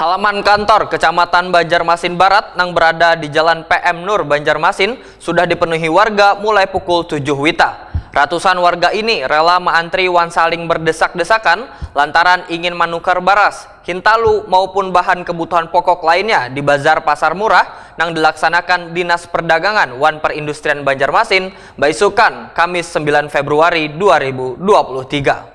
Halaman kantor Kecamatan Banjarmasin Barat yang berada di Jalan PM Nur Banjarmasin sudah dipenuhi warga mulai pukul 7 WITA. Ratusan warga ini rela mengantri wan saling berdesak-desakan lantaran ingin menukar baras, hintalu maupun bahan kebutuhan pokok lainnya di Bazar Pasar Murah yang dilaksanakan Dinas Perdagangan wan Perindustrian Banjarmasin, Baisukan, Kamis 9 Februari 2023.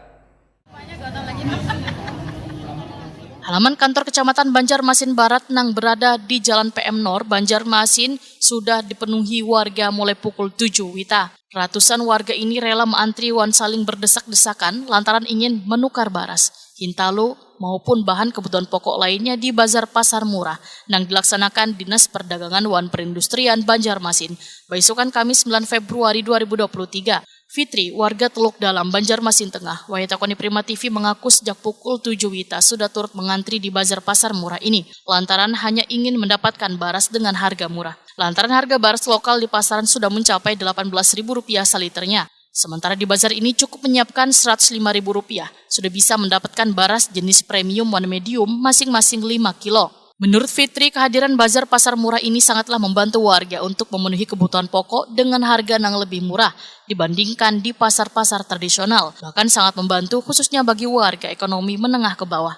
Halaman kantor Kecamatan Banjarmasin Barat yang berada di Jalan PM Nur Banjarmasin sudah dipenuhi warga mulai pukul 7 WITA. Ratusan warga ini rela mengantri wan saling berdesak-desakan lantaran ingin menukar baras, hintalu maupun bahan kebutuhan pokok lainnya di Bazar Pasar Murah yang dilaksanakan Dinas Perdagangan wan Perindustrian Banjarmasin, Baisukan Kamis 9 Februari 2023. Fitri, warga Teluk Dalam, Banjarmasin Tengah, Wahyutakoni Prima TV mengaku sejak pukul 7 WITA sudah turut mengantri di Bazar Pasar Murah ini, lantaran hanya ingin mendapatkan baras dengan harga murah. Lantaran harga baras lokal di pasaran sudah mencapai Rp18.000 saliternya. Sementara di bazar ini cukup menyiapkan Rp105.000, sudah bisa mendapatkan baras jenis premium dan medium masing-masing 5 kilo. Menurut Fitri, kehadiran Bazar Pasar Murah ini sangatlah membantu warga untuk memenuhi kebutuhan pokok dengan harga yang lebih murah dibandingkan di pasar-pasar tradisional. Bahkan sangat membantu khususnya bagi warga ekonomi menengah ke bawah.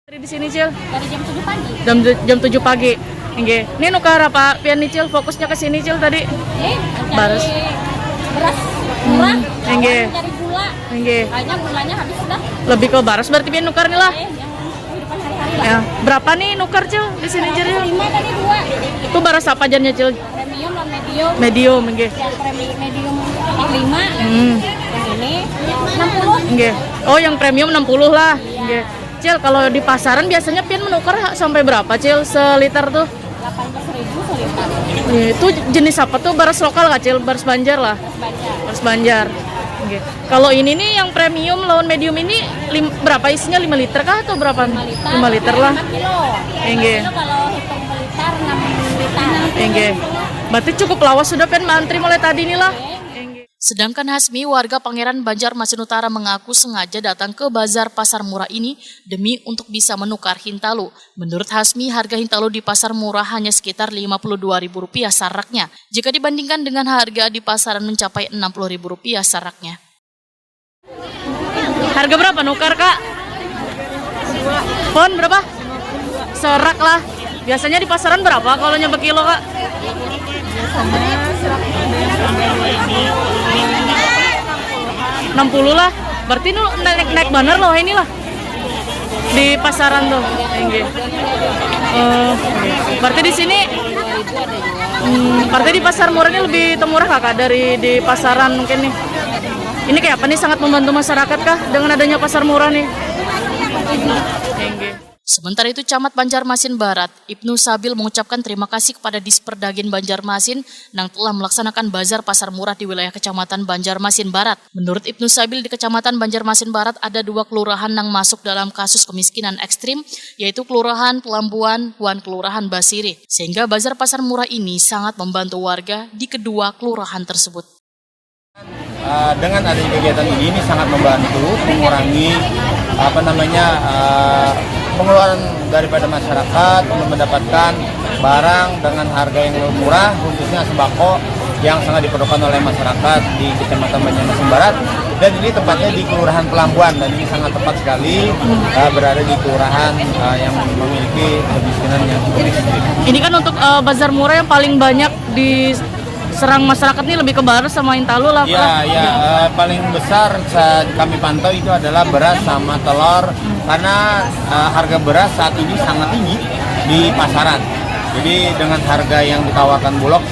Di sini, Cil? Dari jam 7 pagi. Jam 7 pagi. Nggih. Ini nukar apa? Pian nih, Cil, fokusnya ke sini, Cil, tadi. Baras. Beras murah. Nggih. Cari gula. Nggih. Hanya gulanya habis sudah. Lebih ke baras berarti pian nukar nih lah. Kehidupan hari-hari lah. Ya, berapa nih nukar, Cil, di sini, Cil? 5 tadi 2. Itu baras apa ajannya, Cil? Premium dan medium. Medium, nggih. Yang medium 5. Yang ini 60. Nggih. Oh, yang premium 60 lah. Nggih. Cil, kalau di pasaran biasanya pian menukar sampai berapa, Cil, seliter tuh? 18.000 seliter. Itu jenis apa tuh? Baras lokal nggak, Cil? Baras Banjar lah. Baras Banjar. Oke. Kalau ini nih yang premium lawan medium ini berapa isinya? 5 liter kah atau berapa? 5 liter lah. 5 kilo. Nggih. Kalau hitung liter 6 liter. Nggih. Berarti cukup lawas sudah pen mantri mulai tadi nih lah. Sedangkan Hasmi, warga Pangeran Banjarmasin Utara mengaku sengaja datang ke Bazar Pasar Murah ini demi untuk bisa menukar hintalu. Menurut Hasmi, harga hintalu di Pasar Murah hanya sekitar Rp52.000 saraknya, jika dibandingkan dengan harga di pasaran mencapai Rp60.000 saraknya. Harga berapa nukar, Kak? Pon berapa? Serak lah. Biasanya di pasaran berapa kalau nyampe kilo, Kak? 60 lah. Berarti nu naik bener loh ini lah. Di pasaran tuh. Berarti di sini berarti di pasar murah ini lebih temurah Kak dari di pasaran mungkin nih. Ini kayak apa nih, sangat membantu masyarakat kah dengan adanya pasar murah nih? Sementara itu, Camat Banjarmasin Barat, Ibnu Sabil mengucapkan terima kasih kepada Disperdagin Banjarmasin yang telah melaksanakan Bazar Pasar Murah di wilayah Kecamatan Banjarmasin Barat. Menurut Ibnu Sabil, di Kecamatan Banjarmasin Barat ada 2 kelurahan yang masuk dalam kasus kemiskinan ekstrim, yaitu Kelurahan Pelambuan dan Kelurahan Basiri. Sehingga Bazar Pasar Murah ini sangat membantu warga di kedua kelurahan tersebut. Dengan adanya kegiatan ini sangat membantu mengurangi pengeluaran daripada masyarakat untuk mendapatkan barang dengan harga yang lebih murah, khususnya sembako yang sangat diperlukan oleh masyarakat di Kecamatan Banjarmasin Barat. Dan ini tepatnya di Kelurahan Pelambuan, dan ini sangat tepat sekali berada di kelurahan yang memiliki kemiskinan yang cukup ekstrim. Ini kan untuk bazar murah yang paling banyak diserang masyarakat ini lebih ke baras sama hintalu lah. Paling besar saat kami pantau itu adalah beras sama telur, karena harga beras saat ini sangat tinggi di pasaran. Jadi dengan harga yang ditawarkan Bulog,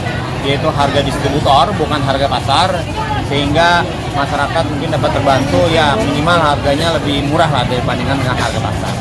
yaitu harga distributor bukan harga pasar, sehingga masyarakat mungkin dapat terbantu, ya minimal harganya lebih murah lah dibandingkan dengan harga pasar.